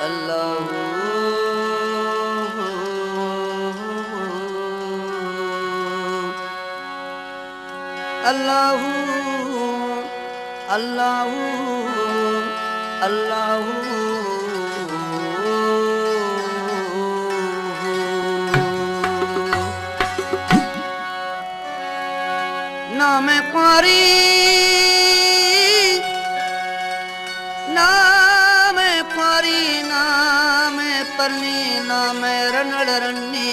अल्लाहू अल्लाहू अल्लाहू अल्लाहू नाम कुंवारी नाम कुंवारी नाम परनी नाम रनड़ रन्नी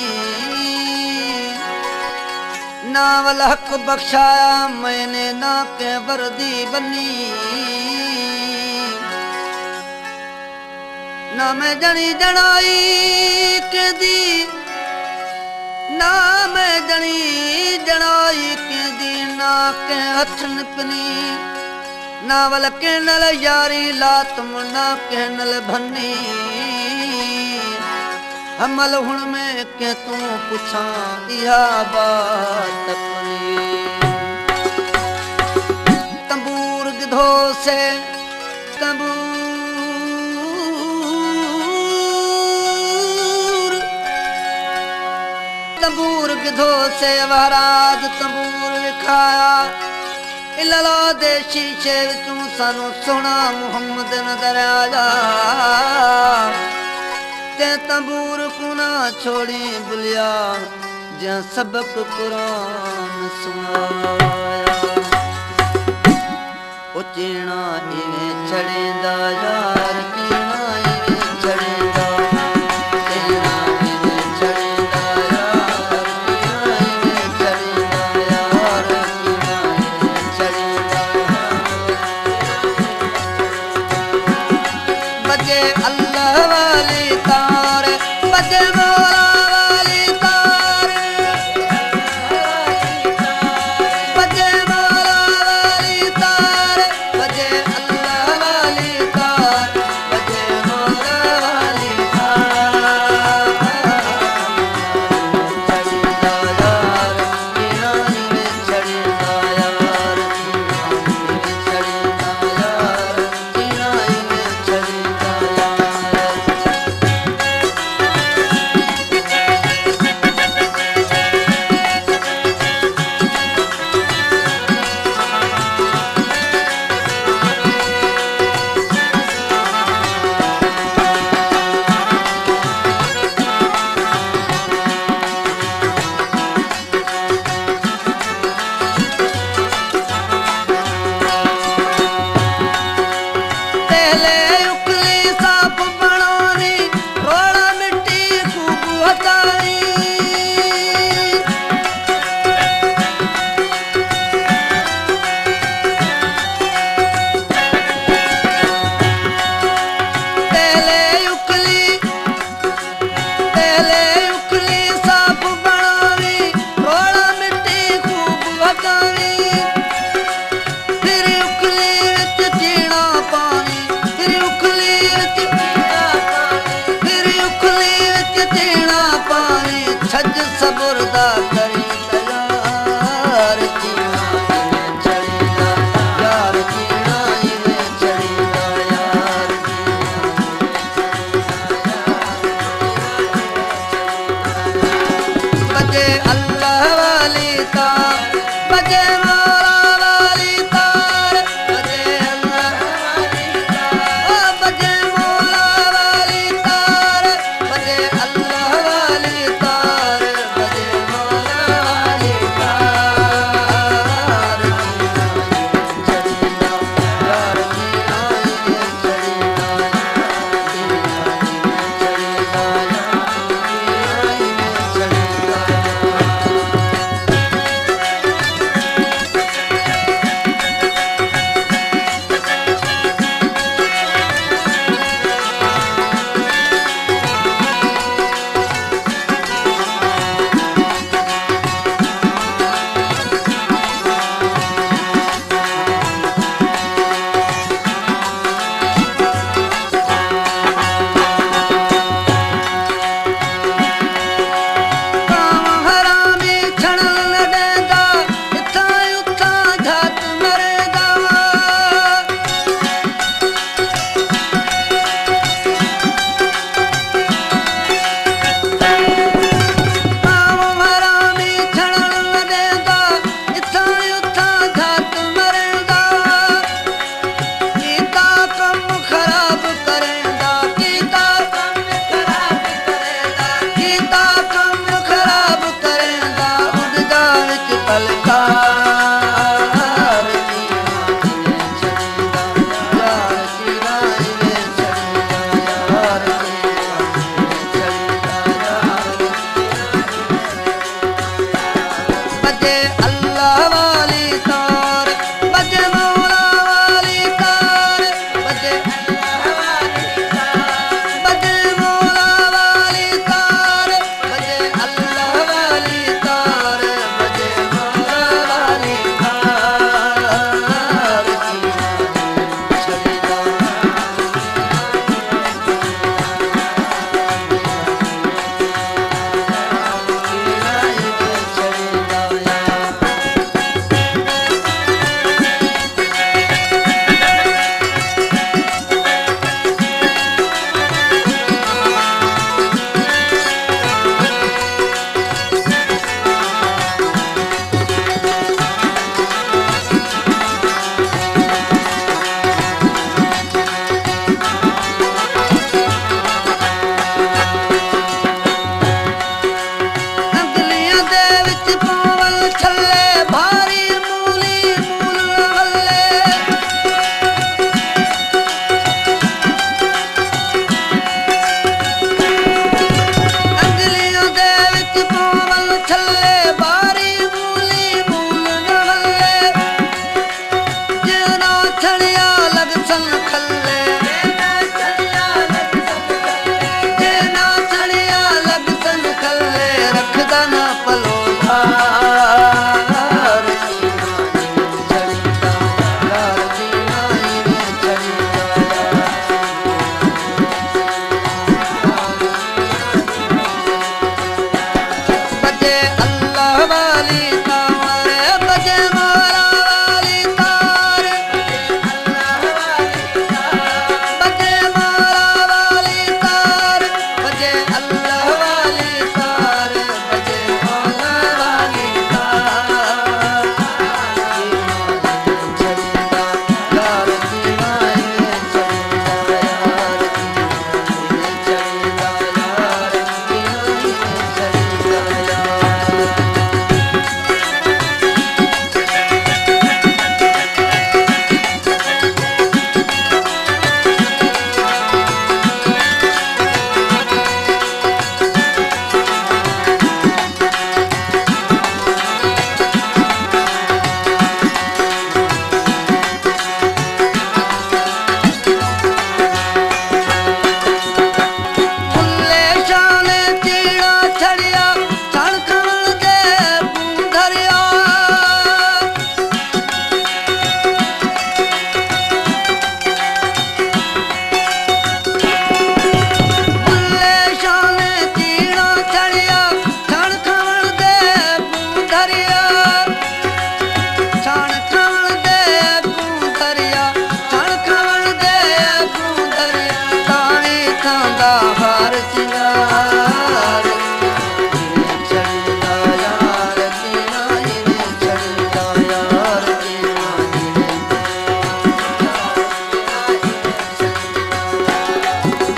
नावल हक बख्शाया मैंने ना के वर्दी बनी ना मैं जनी जनाई के दी ना मैं जनी जनाई के दी ना के हथन पनी नावल के नल यारी लात मुन्ना के नल भन्नी हमल हुण में के तू पुछा इहा बात अपनी तंबूर गिधो से तंबूर गिधो से वहराज तंबूर विखाया इलाला दे शीशे विचों सानू सोना मुहम्मद नजर आया ते तंबूर को ना छोड़ी बुलिया जहाँ सबक कुरान सुनाया ओ चीना इवें छड़ेंदा यार चीना इवें छड़ेंदा चीना इवें छड़ेंदा यार चीना इवें छड़ेंदा यार चीना इवें छड़ेंदा बजे अल्लाह वाली तार बजे मौला वाली तार बजे मौला वाली तार बजे अल्लाह वाली तार बजे मौला वाली तार छड़ींदा यार चीना इवें छड़ींदा यार चीना इवें छड़ींदा यार चीना इवें छड़ींदा यार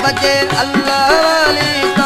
बजे अल्लाह वाली